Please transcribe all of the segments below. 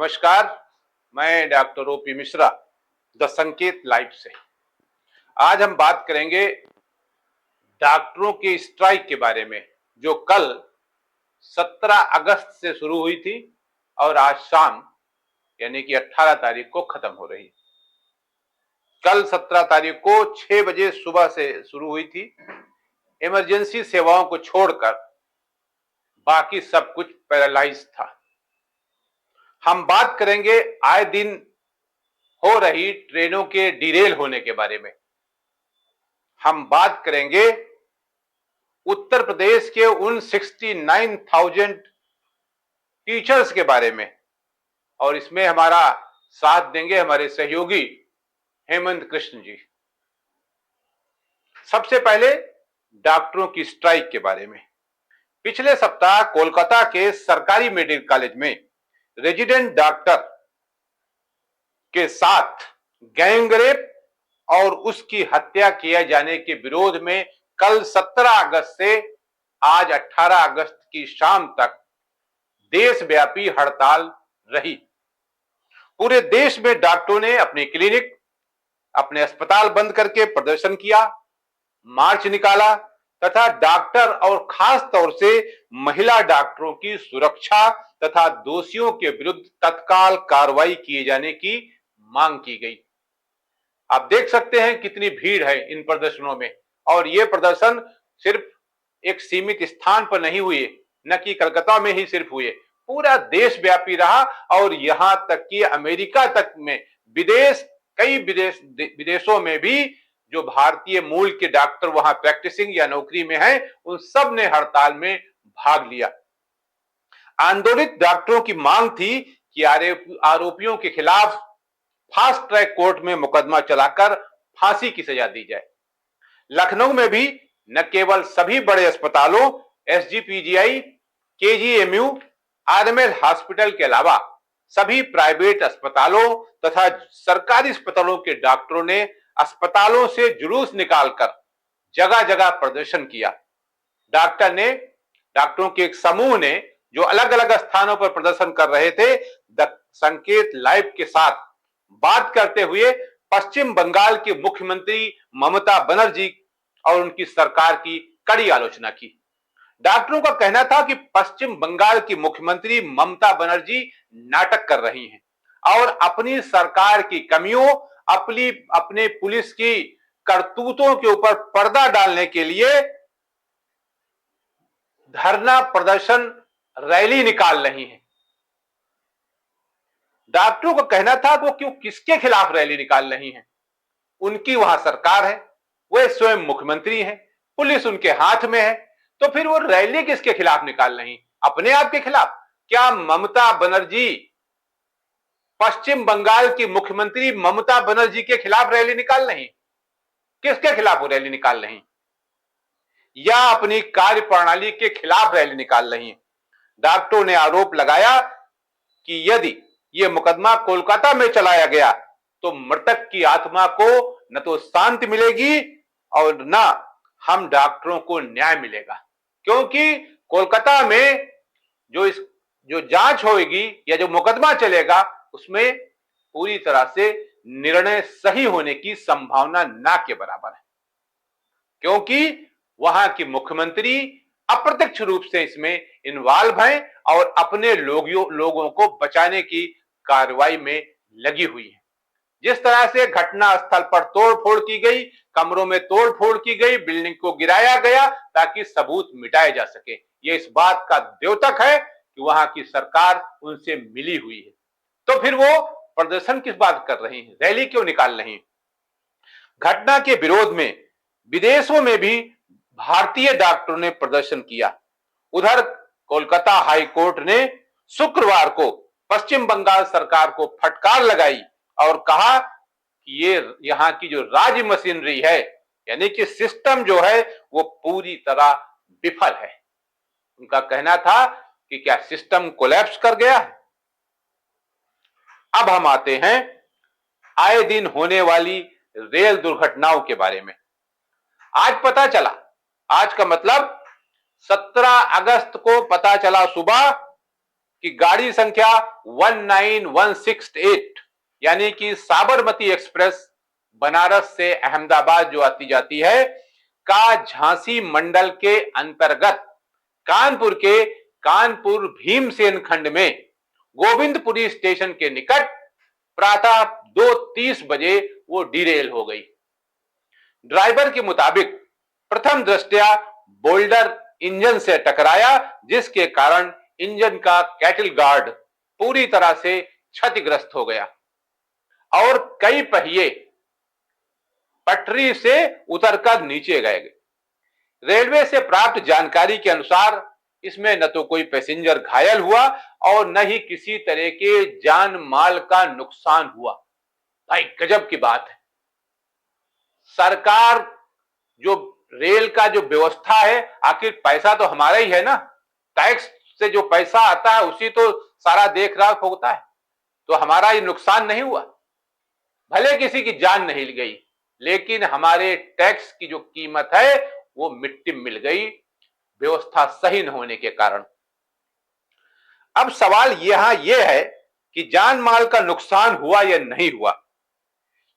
नमस्कार। मैं doctor OP Mishra the संकेत लाइव से। आज हम बात करेंगे डॉक्टरों के स्ट्राइक के बारे में, जो कल 17 अगस्त से शुरू हुई थी और आज शाम यानी कि 18 तारीख को खत्म हो रही। कल 17 तारीख को 6 बजे सुबह से शुरू हुई थी। इमरजेंसी सेवाओं को छोड़कर बाकी सब कुछ पैरालाइज था। हम बात करेंगे आए दिन हो रही ट्रेनों के डिरेल होने के बारे में। हम बात करेंगे उत्तर प्रदेश के उन 69,000 टीचर्स के बारे में, और इसमें हमारा साथ देंगे हमारे सहयोगी हेमंत कृष्ण जी। सबसे पहले डॉक्टरों की स्ट्राइक के बारे में। पिछले सप्ताह कोलकाता के सरकारी मेडिकल कॉलेज में रेजिडेंट डॉक्टर के साथ गैंगरेप और उसकी हत्या किए जाने के विरोध में कल 17 अगस्त से आज 18 अगस्त की शाम तक देशव्यापी हड़ताल रही। पूरे देश में डॉक्टरों ने अपने क्लिनिक, अपने अस्पताल बंद करके प्रदर्शन किया, मार्च निकाला तथा डॉक्टर और खास तौर से महिला डॉक्टरों की सुरक्षा तथा दोषियों के विरुद्ध तत्काल कार्रवाई किए जाने की मांग की गई। आप देख सकते हैं कितनी भीड़ है इन प्रदर्शनों में, और ये प्रदर्शन सिर्फ एक सीमित स्थान पर नहीं हुए, न कि कलकत्ता में ही सिर्फ हुए, पूरा देशव्यापी रहा। और यहां तक कि अमेरिका तक में कई विदेशों में भी जो भारतीय मूल के डॉक्टर वहां प्रैक्टिसिंग या नौकरी में हैं, उन सब ने हड़ताल में भाग लिया। आंदोलित डॉक्टरों की मांग थी कि आरोपियों के खिलाफ फास्ट ट्रैक कोर्ट में मुकदमा चलाकर फांसी की सजा दी जाए। लखनऊ में भी न केवल सभी बड़े अस्पतालों एसजीपीजीआई, केजीएमयू, आरएमएल हॉस्पिटल के अलावा सभी प्राइवेट अस्पतालों तथा सरकारी अस्पतालों के डॉक्टरों ने अस्पतालों से जुलूस निकालकर जगह जगह प्रदर्शन किया। डॉक्टरों के एक समूह ने जो अलग अलग स्थानों पर प्रदर्शन कर रहे थे, द संकेत लाइव के साथ बात करते हुए पश्चिम बंगाल की मुख्यमंत्री ममता बनर्जी और उनकी सरकार की कड़ी आलोचना की। डॉक्टरों का कहना था कि पश्चिम बंगाल की मुख्यमंत्री ममता बनर्जी नाटक कर रही हैं और अपनी सरकार की कमियों, अपने पुलिस की करतूतों के ऊपर पर्दा डालने के लिए धरना प्रदर्शन रैली निकाल रही हैं। डॉक्टरों का कहना था वो किसके खिलाफ रैली निकाल रही हैं। उनकी वहां सरकार है, वे स्वयं मुख्यमंत्री हैं, पुलिस उनके हाथ में है, तो फिर वो रैली किसके खिलाफ निकाल रही? अपने आप के खिलाफ? क्या ममता बनर्जी, पश्चिम बंगाल की मुख्यमंत्री ममता बनर्जी के खिलाफ रैली निकाल रही? किसके खिलाफ वो रैली निकाल रही? या अपनी कार्य प्रणाली के खिलाफ रैली निकाल रही? डॉक्टरों ने आरोप लगाया कि यदि यह मुकदमा कोलकाता में चलाया गया तो मृतक की आत्मा को न तो शांति मिलेगी और न हम डॉक्टरों को न्याय मिलेगा, क्योंकि कोलकाता में जो जांच होगी या जो मुकदमा चलेगा उसमें पूरी तरह से निर्णय सही होने की संभावना ना के बराबर है, क्योंकि वहां की मुख्यमंत्री अप्रत्यक्ष रूप से इसमें इन्वॉल्व हैं और अपने लोगों को बचाने की कार्रवाई में लगी हुई है। जिस तरह से घटना स्थल पर तोड़फोड़ की गई, कमरों में तोड़फोड़ की गई, बिल्डिंग को गिराया गया ताकि सबूत मिटाए जा सके, ये इस बात का द्योतक है कि वहां की सरकार उनसे मिली हुई है। तो फिर वो प्रदर्शन किस बात कर रही है, रैली क्यों निकाल रही है? घटना के विरोध में विदेशों में भी भारतीय डॉक्टरों ने प्रदर्शन किया। उधर कोलकाता हाई कोर्ट ने शुक्रवार को पश्चिम बंगाल सरकार को फटकार लगाई और कहा कि ये यहां की जो राज्य मशीनरी है, यानी कि सिस्टम जो है, वो पूरी तरह विफल है। उनका कहना था कि क्या सिस्टम कोलैप्स कर गया है? अब हम आते हैं आए दिन होने वाली रेल दुर्घटनाओं के बारे में। आज पता चला, आज का मतलब 17 अगस्त को पता चला सुबह कि गाड़ी संख्या 19168 यानी कि साबरमती एक्सप्रेस बनारस से अहमदाबाद जो आती जाती है का झांसी मंडल के अंतर्गत कानपुर के कानपुर भीमसेन खंड में गोविंदपुरी स्टेशन के निकट प्रातः 2:30 बजे वो डिरेल हो गई। ड्राइवर के मुताबिक प्रथम दृष्टया बोल्डर इंजन से टकराया, जिसके कारण इंजन का कैटल गार्ड पूरी तरह से क्षतिग्रस्त हो गया और कई पहिए पटरी से उतरकर नीचे गए। रेलवे से प्राप्त जानकारी के अनुसार इसमें न तो कोई पैसेंजर घायल हुआ और न ही किसी तरह के जान माल का नुकसान हुआ। भाई गजब की बात है। सरकार जो रेल का जो व्यवस्था है, आखिर पैसा तो हमारा ही है ना, टैक्स से जो पैसा आता है उसी तो सारा देख रेख होता है, तो हमारा ये नुकसान नहीं हुआ। भले किसी की जान नहीं गई, लेकिन हमारे टैक्स की जो कीमत है वो मिट्टी मिल गई व्यवस्था सही न होने के कारण। अब सवाल यहां यह है कि जान माल का नुकसान हुआ या नहीं हुआ,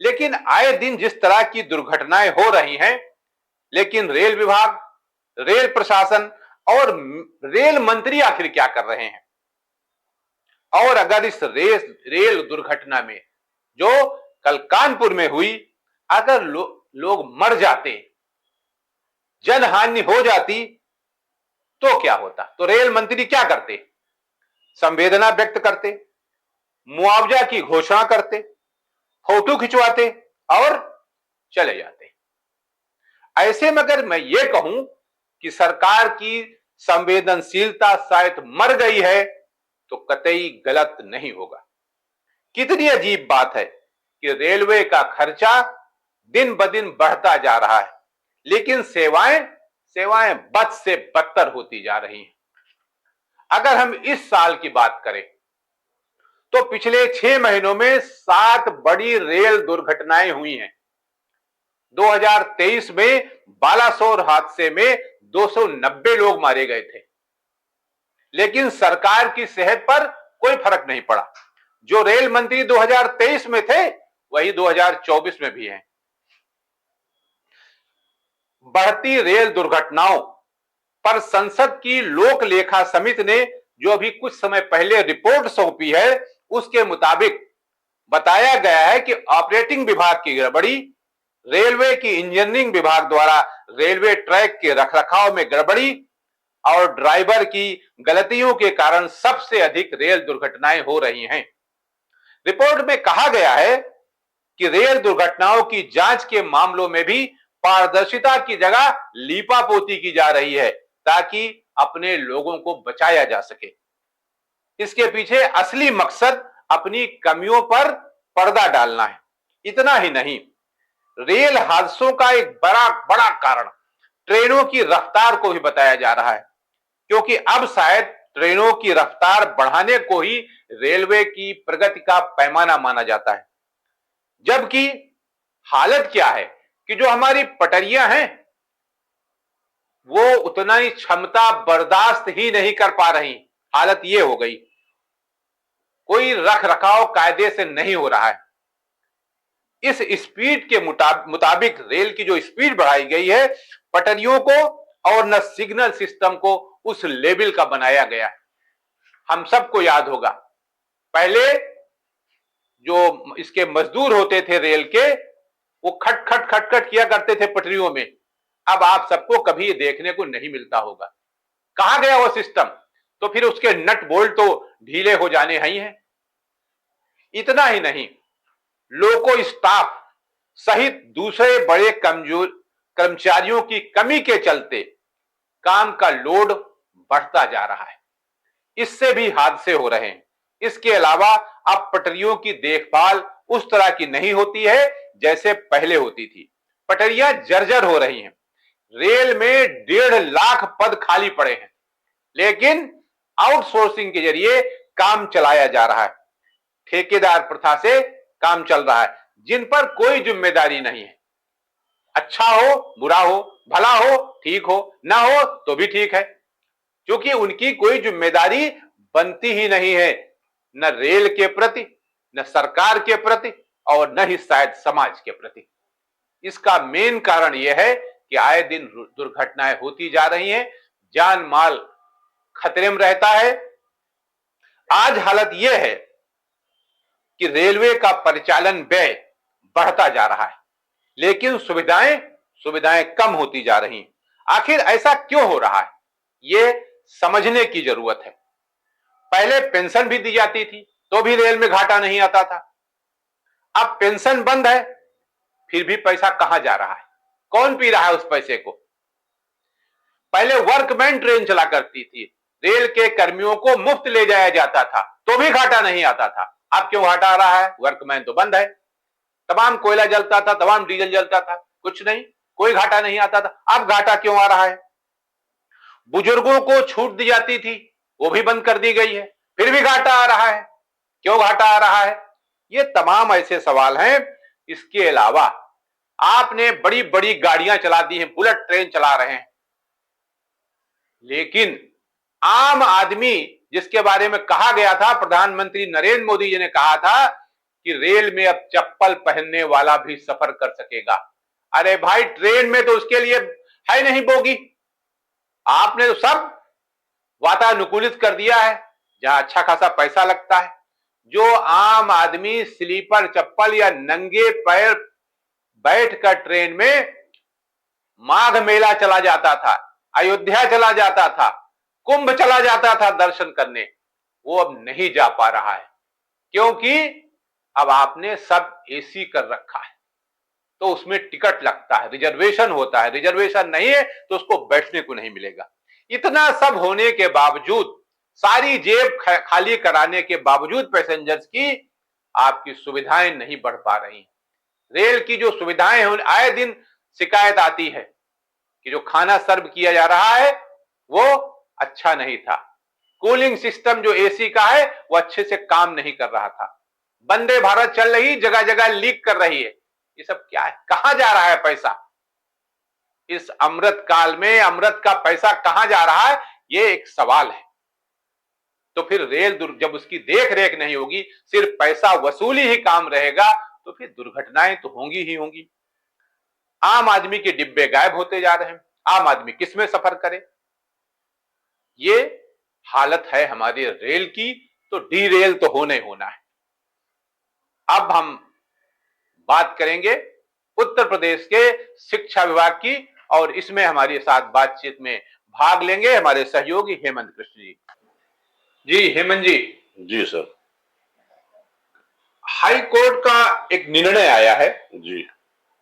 लेकिन आए दिन जिस तरह की दुर्घटनाएं हो रही हैं, लेकिन रेल विभाग, रेल प्रशासन और रेल मंत्री आखिर क्या कर रहे हैं? और अगर इस रेल दुर्घटना में जो कल कानपुर में हुई, अगर लोग मर जाते, जनहानि हो जाती, तो क्या होता? तो रेल मंत्री क्या करते? संवेदना व्यक्त करते, मुआवजा की घोषणा करते, फोटो खिंचवाते और चले जाते। ऐसे में अगर मैं ये कहूं कि सरकार की संवेदनशीलता शायद मर गई है, तो कतई गलत नहीं होगा। कितनी अजीब बात है कि रेलवे का खर्चा दिन ब दिन बढ़ता जा रहा है, लेकिन सेवाएं बद से बदतर होती जा रही हैं। अगर हम इस साल की बात करें तो पिछले 6 महीनों में 7 बड़ी रेल दुर्घटनाएं हुई हैं। 2023 में बालासोर हादसे में 290 लोग मारे गए थे, लेकिन सरकार की सेहत पर कोई फर्क नहीं पड़ा। जो रेल मंत्री 2023 में थे वही 2024 में भी हैं। बढ़ती रेल दुर्घटनाओं पर संसद की लोक लेखा समिति ने जो अभी कुछ समय पहले रिपोर्ट सौंपी है, उसके मुताबिक बताया गया है कि ऑपरेटिंग विभाग की गड़बड़ी, रेलवे की इंजीनियरिंग विभाग द्वारा रेलवे ट्रैक के रखरखाव में गड़बड़ी और ड्राइवर की गलतियों के कारण सबसे अधिक रेल दुर्घटनाएं हो रही हैं। रिपोर्ट में कहा गया है कि रेल दुर्घटनाओं की जांच के मामलों में भी पारदर्शिता की जगह लीपापोती की जा रही है, ताकि अपने लोगों को बचाया जा सके। इसके पीछे असली मकसद अपनी कमियों पर पर्दा डालना है। इतना ही नहीं, रेल हादसों का एक बड़ा कारण ट्रेनों की रफ्तार को भी बताया जा रहा है, क्योंकि अब शायद ट्रेनों की रफ्तार बढ़ाने को ही रेलवे की प्रगति का पैमाना माना जाता है। जबकि हालत क्या है कि जो हमारी पटरियां हैं वो उतना ही क्षमता बर्दाश्त ही नहीं कर पा रही। हालत ये हो गई, कोई रख रखाव कायदे से नहीं हो रहा है। इस स्पीड के मुताबिक रेल की जो स्पीड बढ़ाई गई है, पटरियों को और न सिग्नल सिस्टम को उस लेवल का बनाया गया है। हम सबको याद होगा, पहले जो इसके मजदूर होते थे रेल के, वो खट खट खट खट किया करते थे पटरियों में। अब आप सबको कभी देखने को नहीं मिलता होगा। कहां गया वो सिस्टम? तो फिर उसके नट बोल्ट तो ढीले हो जाने ही हैं। इतना ही नहीं, लोको स्टाफ सहित दूसरे बड़े कमजोर कर्मचारियों की कमी के चलते काम का लोड बढ़ता जा रहा है। इससे भी हादसे हो रहे हैं। इसके अलावा अब पटरियों की देखभाल उस तरह की नहीं होती है जैसे पहले होती थी। पटरियां जर्जर हो रही हैं। रेल में 1.5 लाख पद खाली पड़े हैं, लेकिन आउटसोर्सिंग के जरिए काम चलाया जा रहा है। ठेकेदार प्रथा से काम चल रहा है, जिन पर कोई जिम्मेदारी नहीं है। अच्छा हो, बुरा हो, भला हो, ठीक हो, ना हो तो भी ठीक है, क्योंकि उनकी कोई जिम्मेदारी बनती ही नहीं है, न रेल के प्रति, न सरकार के प्रति, और न ही शायद समाज के प्रति। इसका मेन कारण यह है कि आए दिन दुर्घटनाएं होती जा रही हैं, जान माल खतरे में रहता है। आज हालत यह है कि रेलवे का परिचालन व्यय बढ़ता जा रहा है, लेकिन सुविधाएं कम होती जा रही हैं। आखिर ऐसा क्यों हो रहा है, यह समझने की जरूरत है। पहले पेंशन भी दी जाती थी तो भी रेल में घाटा नहीं आता था। अब पेंशन बंद है, फिर भी पैसा कहां जा रहा है, कौन पी रहा है उस पैसे को। पहले वर्कमैन ट्रेन चला करती थी, रेल के कर्मियों को मुफ्त ले जाया जाता था तो भी घाटा नहीं आता था। अब क्यों घाटा आ रहा है, वर्कमैन तो बंद है, तमाम कोयला जलता था, तमाम डीजल जलता था, कुछ नहीं, कोई घाटा नहीं आता था। अब घाटा क्यों आ रहा है। बुजुर्गों को छूट दी जाती थी, वो भी बंद कर दी गई है, फिर भी घाटा आ रहा है, क्यों घाटा आ रहा है। ये तमाम ऐसे सवाल हैं। इसके अलावा आपने बड़ी बड़ी गाड़ियां चला दी हैं, बुलेट ट्रेन चला रहे हैं, लेकिन आम आदमी, जिसके बारे में कहा गया था, प्रधानमंत्री नरेंद्र मोदी जी ने कहा था कि रेल में अब चप्पल पहनने वाला भी सफर कर सकेगा। अरे भाई, ट्रेन में तो उसके लिए है नहीं बोगी, आपने तो सब वातानुकूलित कर दिया है, जहां अच्छा खासा पैसा लगता है। जो आम आदमी स्लीपर चप्पल या नंगे पैर बैठकर ट्रेन में माघ मेला चला जाता था, अयोध्या चला जाता था, कुंभ चला जाता था दर्शन करने, वो अब नहीं जा पा रहा है, क्योंकि अब आपने सब एसी कर रखा है, तो उसमें टिकट लगता है, रिजर्वेशन होता है, रिजर्वेशन नहीं है तो उसको बैठने को नहीं मिलेगा। इतना सब होने के बावजूद, सारी जेब खाली कराने के बावजूद पैसेंजर्स की आपकी सुविधाएं नहीं बढ़ पा रही। रेल की जो सुविधाएं हैं, आए दिन शिकायत आती है कि जो खाना सर्व किया जा रहा है वो अच्छा नहीं था, कूलिंग सिस्टम जो एसी का है वो अच्छे से काम नहीं कर रहा था, वंदे भारत चल रही, जगह जगह लीक कर रही है। ये सब क्या है, कहां जा रहा है पैसा। इस अमृत काल में अमृत का पैसा कहां जा रहा है, ये एक सवाल है। तो फिर रेल जब उसकी देख रेख नहीं होगी, सिर्फ पैसा वसूली ही काम रहेगा, तो फिर दुर्घटनाएं तो होंगी ही होंगी। आम आदमी के डिब्बे गायब होते जा रहे हैं, आम आदमी किस में सफर करे। ये हालत है हमारी रेल की, तो डी रेल तो होने होना है। अब हम बात करेंगे उत्तर प्रदेश के शिक्षा विभाग की, और इसमें हमारे साथ बातचीत में भाग लेंगे हमारे सहयोगी हेमंत कृष्ण जी। जी हेमंत जी। जी सर। हाई कोर्ट का एक निर्णय आया है जी,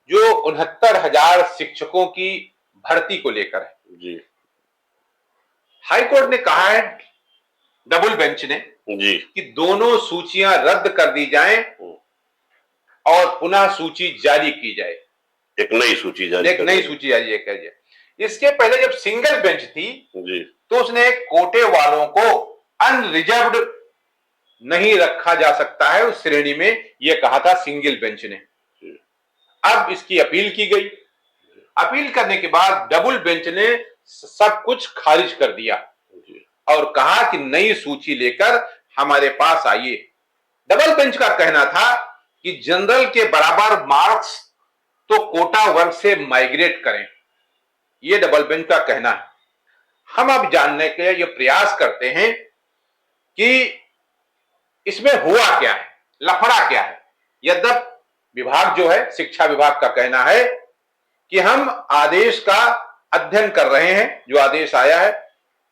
जो 69,000 शिक्षकों की भर्ती को लेकर है। जी, हाई कोर्ट ने कहा है, डबल बेंच ने, जी, कि दोनों सूचियां रद्द कर दी जाएं और पुनः सूची जारी की जाए, एक नई सूची जारी कर जाए। इसके पहले जब सिंगल बेंच थी जी, तो उसने कोटे वालों को अनरिजर्व्ड नहीं रखा जा सकता है उस श्रेणी में, यह कहा था सिंगल बेंच ने। अब इसकी अपील की गई, अपील करने के बाद डबल बेंच ने सब कुछ खारिज कर दिया और कहा कि नई सूची लेकर हमारे पास आइए। डबल बेंच का कहना था कि जनरल के बराबर मार्क्स तो कोटा वर्ग से माइग्रेट करें, यह डबल बेंच का कहना है। हम अब जानने के ये प्रयास करते हैं कि इसमें हुआ क्या है, लफड़ा क्या है। यद्यप विभाग जो है, शिक्षा विभाग का कहना है कि हम आदेश का अध्ययन कर रहे हैं, जो आदेश आया है,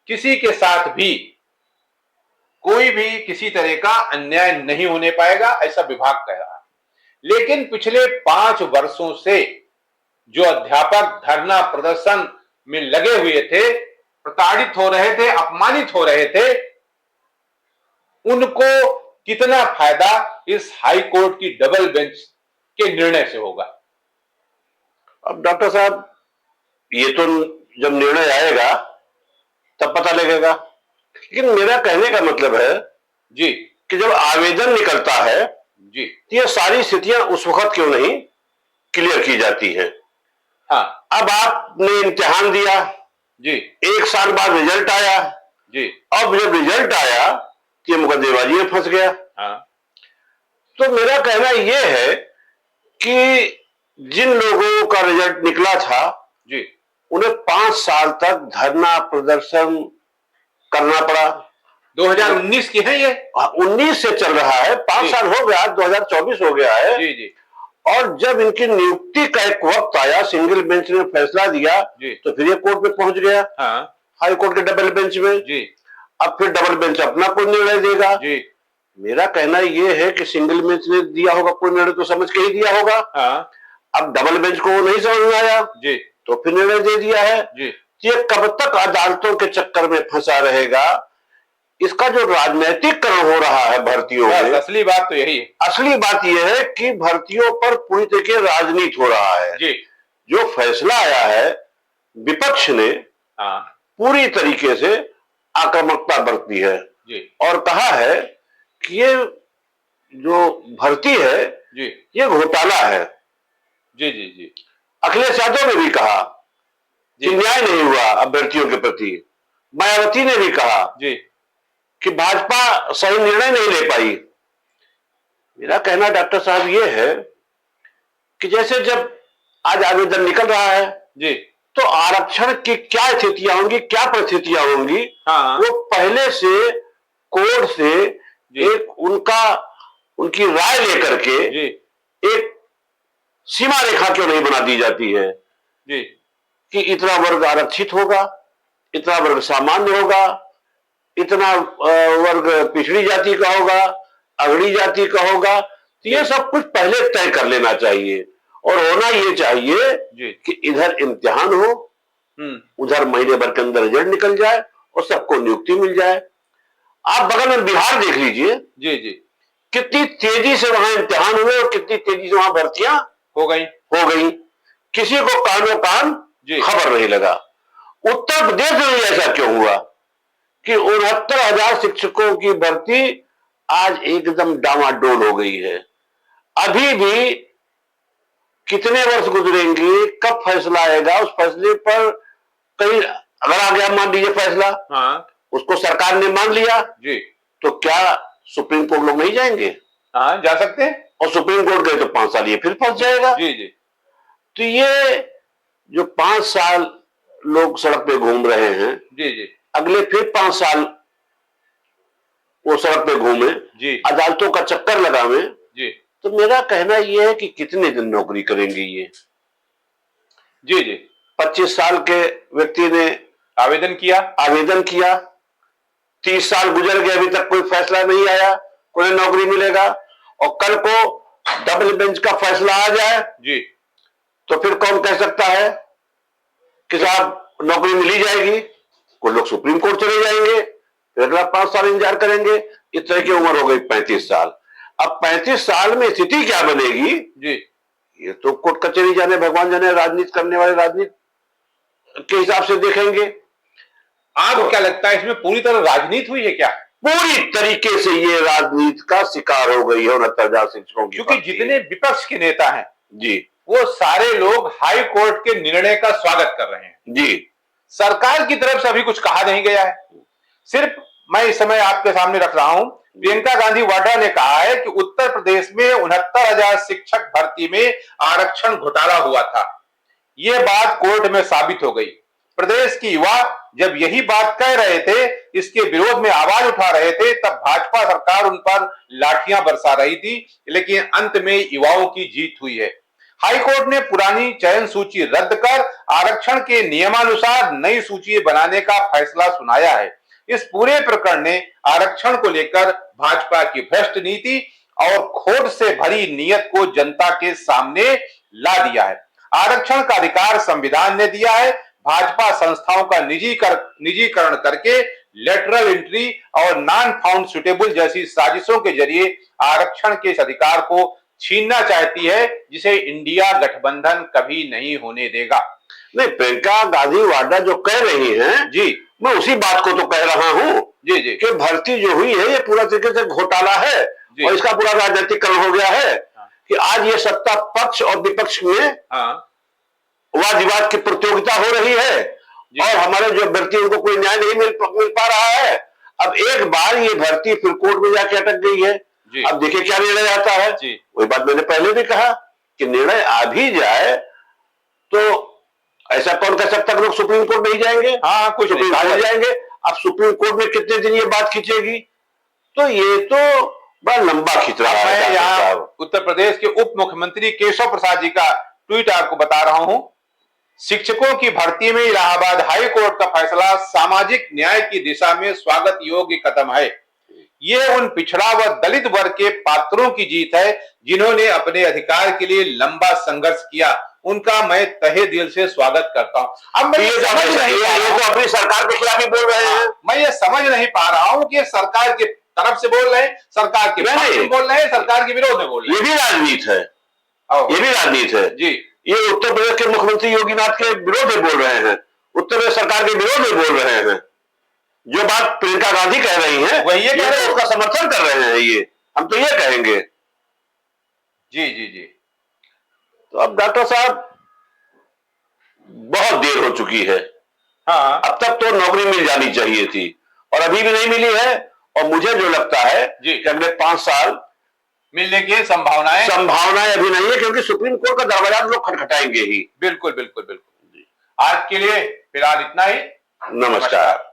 किसी के साथ भी कोई भी किसी तरह का अन्याय नहीं होने पाएगा, ऐसा विभाग कह रहा है। लेकिन पिछले 5 वर्षों से जो अध्यापक धरना प्रदर्शन में लगे हुए थे, प्रताड़ित हो रहे थे, अपमानित हो रहे थे, उनको कितना फायदा इस हाई कोर्ट की डबल बेंच के निर्णय से होगा। अब डॉक्टर साहब, ये तो जब निर्णय आएगा तब पता लगेगा, लेकिन मेरा कहने का मतलब है जी कि जब आवेदन निकलता है जी, ये सारी स्थितियां उस वक्त क्यों नहीं क्लियर की जाती हैं। हाँ, अब आपने इम्तिहान दिया जी, 1 साल बाद रिजल्ट आया जी, अब जब रिजल्ट आया ये मुकदमेबाजी में फंस गया। हाँ तो मेरा कहना यह है कि जिन लोगों का रिजल्ट निकला था जी, उन्हें 5 साल तक धरना प्रदर्शन करना पड़ा। 2019 की है ये। 19 से चल रहा है, 5 साल हो गया, 2024 हो गया है। जी जी और जब इनकी नियुक्ति का एक वक्त आया, सिंगल बेंच ने फैसला दिया, जी, तो फिर ये कोर्ट में पहुंच गया, हाँ हाई कोर्ट के डबल बेंच में। जी अब फिर डबल बेंच अपना कोई निर्णय देगा। जी, मेरा कहना यह है कि सिंगल बेंच ने दिया होगा कोई निर्णय तो समझ के ही दिया होगा। हाँ अब डबल बेंच को वो नहीं समझ में आया जी तो फिर निर्णय दे दिया है। जी, ये कब तक अदालतों के चक्कर में फंसा रहेगा? इसका जो राजनीतिकरण हो रहा है भर्तियों में, असली बात तो यही है। असली बात यह है कि भर्तियों पर पूरी तरीके राजनीति हो रहा है। जी जो फैसला आया है, विपक्ष ने हाँ पूरी तरीके से आक्रामकता बरती है जी और कहा है कि ये जो भर्ती है जी ये घोटाला है। जी जी जी, अखिलेश यादव ने भी कहा कि न्याय नहीं हुआ अभ्यर्थियों के प्रति। मायावती ने भी कहा जी कि भाजपा सही निर्णय नहीं ले पाई। मेरा कहना डॉक्टर साहब ये है कि जैसे जब आज आवेदन निकल रहा है जी, तो आरक्षण की क्या स्थितियां होंगी, क्या परिस्थितियां होंगी, हाँ वो पहले से कोर्ट से जी एक उनकी राय लेकर के जी एक सीमा रेखा क्यों नहीं बना दी जाती है जी कि इतना वर्ग आरक्षित होगा, इतना वर्ग सामान्य होगा, इतना वर्ग पिछड़ी जाति का होगा, अगड़ी जाति का होगा। तो ये सब कुछ पहले तय कर लेना चाहिए और होना ये चाहिए जी, कि इधर इम्तिहान हो, उधर महीने भर के अंदर रिजल्ट निकल जाए और सबको नियुक्ति मिल जाए। आप बगल में बिहार देख लीजिए, जी जी, कितनी तेजी से वहां इम्तिहान हुए और कितनी तेजी से वहां भर्तियां हो गई। किसी को कानो कान खबर नहीं लगा। उत्तर प्रदेश में ऐसा क्यों हुआ कि 69,000 शिक्षकों की भर्ती आज एकदम डामाडोल हो गई है? अभी भी कितने वर्ष गुजरेंगे, कब फैसला आएगा? उस फैसले पर कहीं अगर आ गया मान लीजिए फैसला, हाँ उसको सरकार ने मान लिया जी, तो क्या सुप्रीम कोर्ट लोग नहीं जाएंगे? हाँ जा सकते हैं। और सुप्रीम कोर्ट गए तो 5 साल ये फिर फंस जाएगा। जी जी, तो ये जो 5 साल लोग सड़क पे घूम रहे हैं, जी जी, अगले फिर 5 साल वो सड़क पे घूमे, जी अदालतों का चक्कर लगावे, जी तो मेरा कहना यह है कि कितने दिन नौकरी करेंगे ये? जी जी, 25 साल के व्यक्ति ने आवेदन किया, 30 साल गुजर गए, अभी तक कोई फैसला नहीं आया, कोई नौकरी मिलेगा। और कल को डबल बेंच का फैसला आ जाए जी, तो फिर कौन कह सकता है कि साहब नौकरी मिली जाएगी? कुछ लोग सुप्रीम कोर्ट चले जाएंगे, फिर अगला 5 साल इंतजार करेंगे। इस तरह की उम्र हो गई 35 साल। अब 35 साल में स्थिति क्या बनेगी जी, ये तो कोर्ट कचहरी जाने, भगवान जाने, राजनीति करने वाले राजनीति के हिसाब से देखेंगे। आपको क्या लगता है इसमें पूरी तरह राजनीति हुई है क्या? पूरी तरीके से ये राजनीति का शिकार हो गई है 69,000 शिक्षकों की। क्योंकि जितने विपक्ष के नेता हैं जी, वो सारे लोग हाई कोर्ट के निर्णय का स्वागत कर रहे हैं। जी, सरकार की तरफ से अभी कुछ कहा नहीं गया है। सिर्फ मैं इस समय आपके सामने रख रहा हूं, प्रियंका गांधी वाड्रा ने कहा है कि उत्तर प्रदेश में 69,000 शिक्षक भर्ती में आरक्षण घोटाला हुआ था। यह बात कोर्ट में साबित हो गई। प्रदेश की युवा जब यही बात कह रहे थे, इसके विरोध में आवाज उठा रहे थे, तब भाजपा सरकार उन पर लाठियां बरसा रही थी, लेकिन अंत में युवाओं की जीत हुई है। हाईकोर्ट ने पुरानी चयन सूची रद्द कर आरक्षण के नियमानुसार नई सूची बनाने का फैसला सुनाया है। इस पूरे प्रकरण ने आरक्षण को लेकर भाजपा की भ्रष्ट नीति और खोट से भरी नीयत को जनता के सामने ला दिया है। आरक्षण का अधिकार संविधान ने दिया है। भाजपा संस्थाओं का निजीकरण करके लेटरल एंट्री और नॉन फाउंड सुटेबल जैसी साजिशों के जरिए आरक्षण के इस अधिकार को छीनना चाहती है, जिसे इंडिया गठबंधन कभी नहीं होने देगा। नहीं, प्रियंका गांधी वाड्रा जो कह रही हैं, जी, मैं उसी बात को तो कह रहा हूं जी जी, कि भर्ती जो हुई है ये पूरा तरीके से घोटाला है और इसका पूरा राजनीतिकरण हो गया है। कि आज ये सत्ता पक्ष और विपक्ष में वाद विवाद की प्रतियोगिता हो रही है और हमारे जो अभ्यर्थी उनको कोई न्याय नहीं मिल पा रहा है। अब एक बार ये भर्ती फिर कोर्ट में जाके अटक गई है। अब देखिए क्या निर्णय आता है। वही बात मैंने पहले भी कहा कि निर्णय आ भी जाए तो ऐसा कौन कह सकता है लोग सुप्रीम कोर्ट नहीं जाएंगे। हाँ, कुछ सुप्रीम कोर्ट जाएंगे। अब सुप्रीम कोर्ट में कितने दिन ये बात खींचेगी, तो ये तो बड़ा लंबा खींच रहा है। मैं यहाँ उत्तर प्रदेश के उप मुख्यमंत्री केशव प्रसाद जी का ट्वीट आपको बता रहा हूं। शिक्षकों की भर्ती में इलाहाबाद हाई कोर्ट का फैसला सामाजिक न्याय की दिशा में स्वागत योग्य कदम है। ये उन पिछड़ा व दलित वर्ग के पात्रों की जीत है जिन्होंने अपने अधिकार के लिए लंबा संघर्ष किया। उनका मैं तहे दिल से स्वागत करता हूं। अब मैं ये समझ नहीं पा रहा हूं, तो अपनी सरकार के खिलाफ ही बोल रहे हैं। मैं ये समझ नहीं पा रहा हूं कि सरकार के तरफ से बोल रहे हैं, सरकार के पक्ष में बोल रहे हैं, सरकार के विरोध में बोल रहे हैं। ये भी राजनीति है, ये भी राजनीति है जी। ये उत्तर प्रदेश के मुख्यमंत्री योगी नाथ के विरोध में बोल रहे हैं, उत्तर प्रदेश सरकार के विरोध में बोल रहे हैं। जो बात प्रियंका गांधी कह रही हैं, वही ये कह रहे हैं, उसका समर्थन कर रहे हैं। ये हम तो ये कहेंगे। जी जी जी। तो अब डॉक्टर साहब बहुत देर हो चुकी है। हाँ, अब तक तो नौकरी मिल जानी चाहिए थी और अभी भी नहीं मिली है। और मुझे जो लगता है कि अगले 5 साल मिलने की संभावनाएं अभी नहीं है, क्योंकि सुप्रीम कोर्ट का दरवाजा लोग खटखटाएंगे ही। बिल्कुल बिल्कुल बिल्कुल। आज के लिए फिलहाल इतना ही। नमस्कार।